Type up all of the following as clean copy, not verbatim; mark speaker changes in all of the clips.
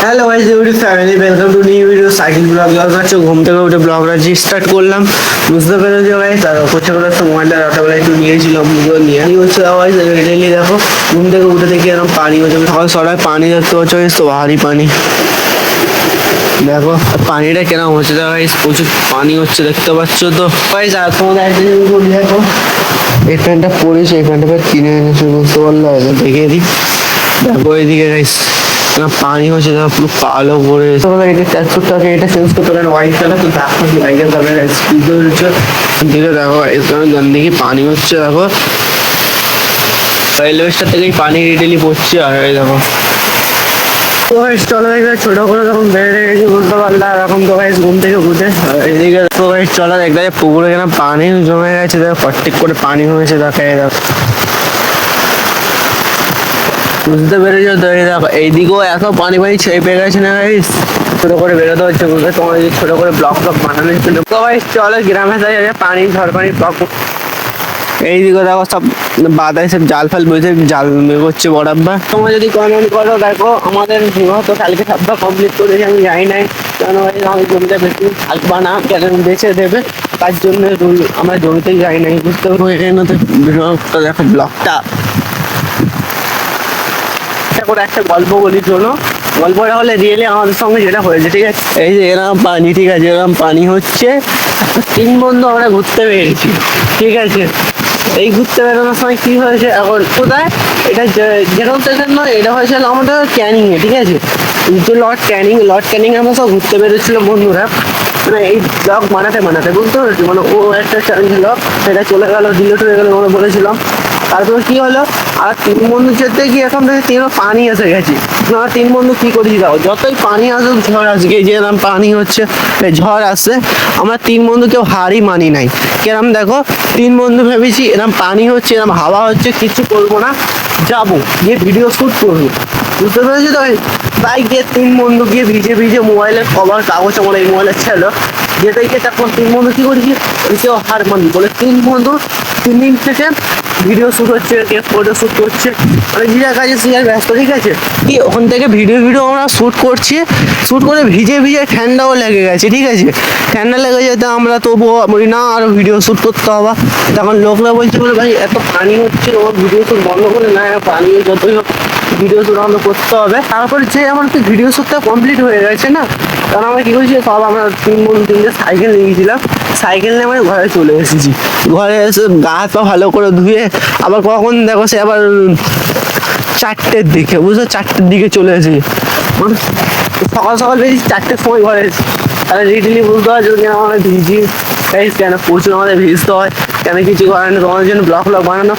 Speaker 1: Hello guys, YouTube family, welcome to new video. Cycle blog করছো, ঘুম থেকে উঠে ব্লগটা স্টার্ট করলাম। বুঝতে পেরেছো গাইস, আর করছে করে একটা মোবাইলটা রাতাবেলা একটু নিয়েছিলাম, ভিডিও নিয়ে হচ্ছে গাইস। ডেলি দেখো ঘুম থেকে উঠে দেখি এরকম পানি হচ্ছে, সকাল সকাল পানি দেখতে পাচ্ছ গাইস, তো ভারী পানি। দেখো পানিটা কেরম হচ্ছে গাইস, প্রচুর পানি হচ্ছে দেখতে পাচ্ছ তো গাইস। আর তোমাদের একটা জিনিস বলি, দেখো এই প্যান্টটা পরেছে, এই প্যান্টটা কিনে এনেছে, বুঝতে পারলো? দেখিয়ে দিই, দেখো এইদিকে গাইস পানি হচ্ছে, দেখো পুরো কালো করে। এটা 400 টাকা, এটা চেঞ্জ করতে পারেন হোয়াইট কালার। তো দেখো বাইকের দামে স্পিড হচ্ছে, দিকে দেখো এখানে গন্দিকে পানি হচ্ছে। দেখো রেলওয়ে স্টেশন থেকেই পানি রিটেলি পড়ছে। আর এই দেখো তো গাইস, চলো দেখবে ছোট করে যখন বেড়ে গেছি, বুঝতে পারলে এরকম। তো গাইস ঘুম থেকে উঠে এদিকে তো গাইস চলো দেখবে পুকুরে কেন পানি জমে গেছে, দেখো ফটিক করে পানি হয়েছে। দেখো এই দেখো, বুঝতে পেরেছো তো? এই দেখো এইদিকেও এত পানি পানি ছেয়ে পেয়ে গেছে না গাইস, ছোট করে বেরোতে হচ্ছে। বুঝতে তোমার ছোট করে ব্লক বানানোর জন্য। তো গাইস চলো গ্রামে যাই, পানি ঝড় পানি ব্লক। এইদিকে দেখো সব বাদায় সব জাল ফাল বসে জাল করছে বরাব্বা। তোমরা যদি কমেন্ট করো, দেখো আমাদের তো কালকে সবটা কমপ্লিট করেছি, আমি যাই নাই। কেন আমি জমিতে বেশি থাকবা না, কেন বেছে দেবে, তার জন্য আমরা জমিতে যাই নাই। বুঝতে পারবো এখানে তো দেখো ব্লকটা করে একটা গল্প বলি, শোনো। গল্পটা হলে রিয়েলি আমাদের সঙ্গে যেটা হয়েছে, ঠিক আছে? এই যে এরকম পানি, ঠিক আছে, এরকম পানি হচ্ছে, 3 বন্ধু আমরা ঘুরতে পেরেছি, ঠিক আছে? এই ঘুরতে বেরোনোর সময় কি হয়েছে, এখন কোথায় এটা যেরকম স্টেশন নয়, এটা হয়েছিল আমাদের ক্যানিংয়ে, ঠিক আছে? যে লর্ড ক্যানিং আমরা সব ঘুরতে বেরোচ্ছিলাম বন্ধুরা, মানে এই ব্লগ বানাতে বানাতে, বুঝতে পেরেছি? মানে ও একটা ছিল, সেটা চলে গেল, ডিলেট হয়ে গেলো, আমরা বলেছিলাম। তারপরে কি হলো, আর 3 বন্ধু যেতে গিয়ে এখন থেকে 3 পানি এসে গেছি। আমরা 3 বন্ধু কি করি, দাও যতই পানি আসুক, ঝড় আসবে, যে এরকম পানি হচ্ছে, ঝড় আসছে, আমরা 3 বন্ধু কেউ হারই মানি নাই। কেরম দেখো, 3 বন্ধু ভেবেছি এরকম পানি হচ্ছে, এরকম হাওয়া হচ্ছে, কিছু করবো না, যাবো গিয়ে ভিডিও শ্যুট করবো। বুঝতে পেরেছি তো? তাই গিয়ে 3 বন্ধু গিয়ে ভিজে ভিজে মোবাইলের কভার কাগজ, আমার এই মোবাইলের ছিল, যেতে গিয়ে তারপর 3 বন্ধু কি করেছি, কেউ হার মানি বলে 3 বন্ধু 3 দিন থেকে ভিডিও শ্যুট হচ্ছে, কেউ ফটো শ্যুট করছে, মানে যে কাজে সে ব্যস্ত, ঠিক আছে? কি ওখান থেকে ভিডিও আমরা শ্যুট করছি, শ্যুট করে ভিজে ভিজে ঠান্ডাও লেগে গেছে, ঠিক আছে? ঠান্ডা লেগে যেতে আমরা তবুও বলি না, আরও ভিডিও শ্যুট করতে হবে। তখন লোকরা বলছে বলে, ভাই এত পানি হচ্ছে, ওর ভিডিও শ্যুট বন্ধ করে না, পানি যতই হোক ভিডিও শ্যুট আমাদের করতে হবে। তারপর যে আমার কি ভিডিও শ্যুটটা কমপ্লিট হয়ে গেছে না, কারণ আমরা কী করছি, সব আমরা 3 বন্ধু 3টে সাইকেল নিয়ে গেছিলাম, সাইকেল নিয়ে আমরা ঘরে চলে এসেছি। ঘরে এসে গা হাত পা ভালো করে ধুয়ে আবার কখন দেখো সে আবার 4টের দিকে, বুঝলো, 4টের দিকে চলে এসেছি। মানে সকাল সকাল বেশি 4টের সময় ঘরে এসেছি। তাহলে রিটেলি বুঝতে পারছো কেন আমরা ভিজি, কেন প্রচুর আমাদের ভিজতে হয়, কেন কিছু করেন তোমাদের জন্য ব্লগ বানানো।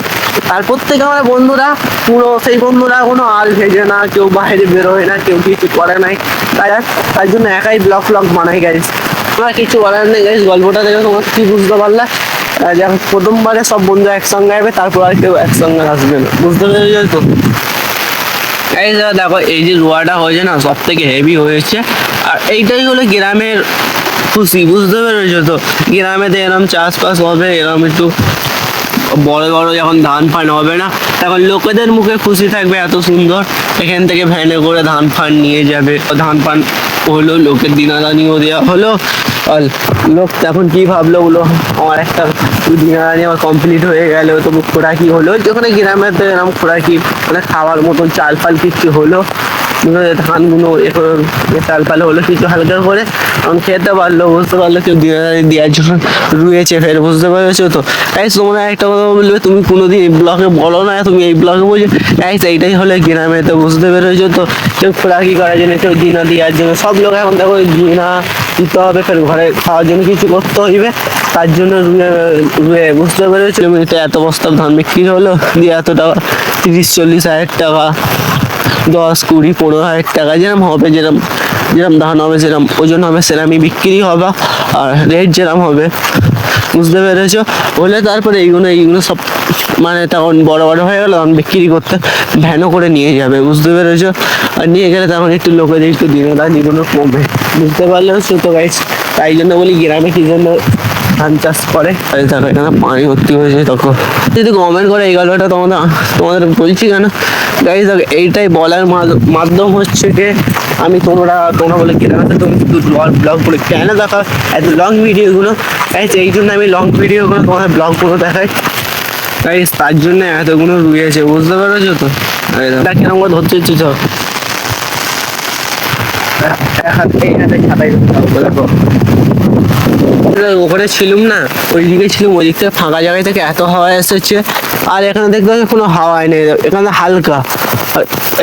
Speaker 1: তারপর থেকে আমরা বন্ধুরা পুরো সেই বন্ধুরা কোনো আল ভেজে না, কেউ বাইরে বেরোয় না, কেউ কিছু করে নাই, তাই জন্য একাই ব্লগ বানাই গাইজ। আমার কিছু বলার নেই গাইজ। গল্পটা দেখে তোমার কি বুঝতে পারলা? যখন প্রথমবারে সব বন্ধু একসঙ্গে আসবে, তারপর আর কেউ একসঙ্গে আসবে না, বুঝতে পেরেছো তো? এই দেখো এই যে রোয়াটা হয়েছে না, সব থেকে হেভি হয়েছে। আর এইটাই হলো গ্রামের খুশি, বুঝতে পেরেছো তো? গ্রামেতে এরম চাষবাস হবে, এরম একটু বড় বড় যখন ধান ফান হবে না, তখন লোকেদের মুখে খুশি থাকবে, এত সুন্দর এখান থেকে ভ্যানে করে ধান ফান নিয়ে যাবে, ধান ফান হলো, লোকের দিনাদানিও দেওয়া হলো। আর লোক তখন কি ভাবলো, বলো আমার একটা দিনাদানি আমার কমপ্লিট হয়ে গেল, তবু খোরাকি হলো। যেখানে গ্রামেতে এরকম খোরাকি, মানে খাওয়ার মতন চাল ফাল কিছু হলো, ধানগুলো চাল ফাল হলো কিছু হালকা করে, তখন খেতে পারলো, বুঝতে পারলো কেউ দিনাদানি দেওয়ার জন্য রুয়েছে ফের, বুঝতে পেরেছো তো? তাই তোমরা একটা কথা বলবে, তুমি কোনোদিন এই ব্লগে বলো না, তুমি এই ব্লগে বলছো এইটাই হলে গ্রামেতে, বুঝতে পেরেছো তো? কেউ খোরাকি করার জন্য, কেউ দিনা দেওয়ার জন্য, সব লোক এখন দেখো দিনা দিতে হবে, ফের ঘরে খাওয়ার জন্য কিছু করতে হইবে, তার জন্য রুয়ে, বুঝতে পেরেছো? জমিতে এত বস্তা ধান বিক্রি হলো, দিয়ে এত টাকা, 30-40 হাজার টাকা, 10-20-15 হাজার টাকা, যেরকম হবে, যেরকম ধান হবে, যেরকম ওজন হবে, সেরকমই বিক্রি হবে, আর রেট যেরকম হবে, বুঝতে পেরেছো? হলে তারপরে এইগুলো সব মানে তখন বড় বড় হয়ে গেল, তখন বিক্রি করতে ভ্যানও করে নিয়ে যাবে, বুঝতে পেরেছো? আর নিয়ে গেলে তখন একটু লোকেদের একটু দিনগুলো কমবে, বুঝতে পারলে তো গাইস? তাই জন্য বলি গ্রামে কি জন্য ধান চাষ করে, দেখো এখানে পানি ভর্তি হয়েছে। তখন যদি কমেন্ট করে এই গল্পটা তোমাদের বলছি কেন গাইস, এইটাই বলার মাধ্যম হচ্ছে যে আমি তোমরা বলে কেদারনাথে তুমি শুধু ব্লগ বলে কেন দেখা এত লং ভিডিওগুলো, এই জন্য আমি লং ভিডিওগুলো তোমার ব্লগগুলো দেখাই, তাই তার জন্য এতগুলো রুয়েছে, বুঝতে পারছো তো? কেন করে ধরতে হচ্ছে সব ওখানে ছিলুম না, ওই দিকে ছিলাম, ওই দিক থেকে ফাঁকা জায়গায় থেকে এত হাওয়া এসেছে, আর এখানে দেখতে পাচ্ছি কোনো হাওয়াই নেই, এখানে হালকা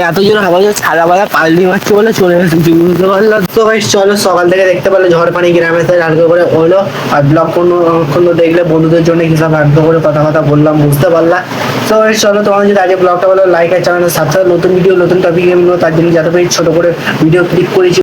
Speaker 1: এত জোর হাওয়া ছাড়া বাড়া পাল্টি মারছে বলে চলে এসেছি, বুঝতে পারলো তো ভাই? চলো, সকাল থেকে দেখতে পারলে ঝড় পানি গ্রামে হালকা করে হলো, আর ব্লগ কোনো দেখলে বন্ধুদের জন্য হিসাব হালকা করে কথা বললাম, বুঝতে পারলা তো ভাই? চলো, তোমার যদি আগে ব্লগটা বলো লাইক আর চ্যানেল সাবস্ক্রাইব, নতুন ভিডিও নতুন টপিক তার জন্য যাতে ছোট করে ভিডিও ক্লিক করেছি।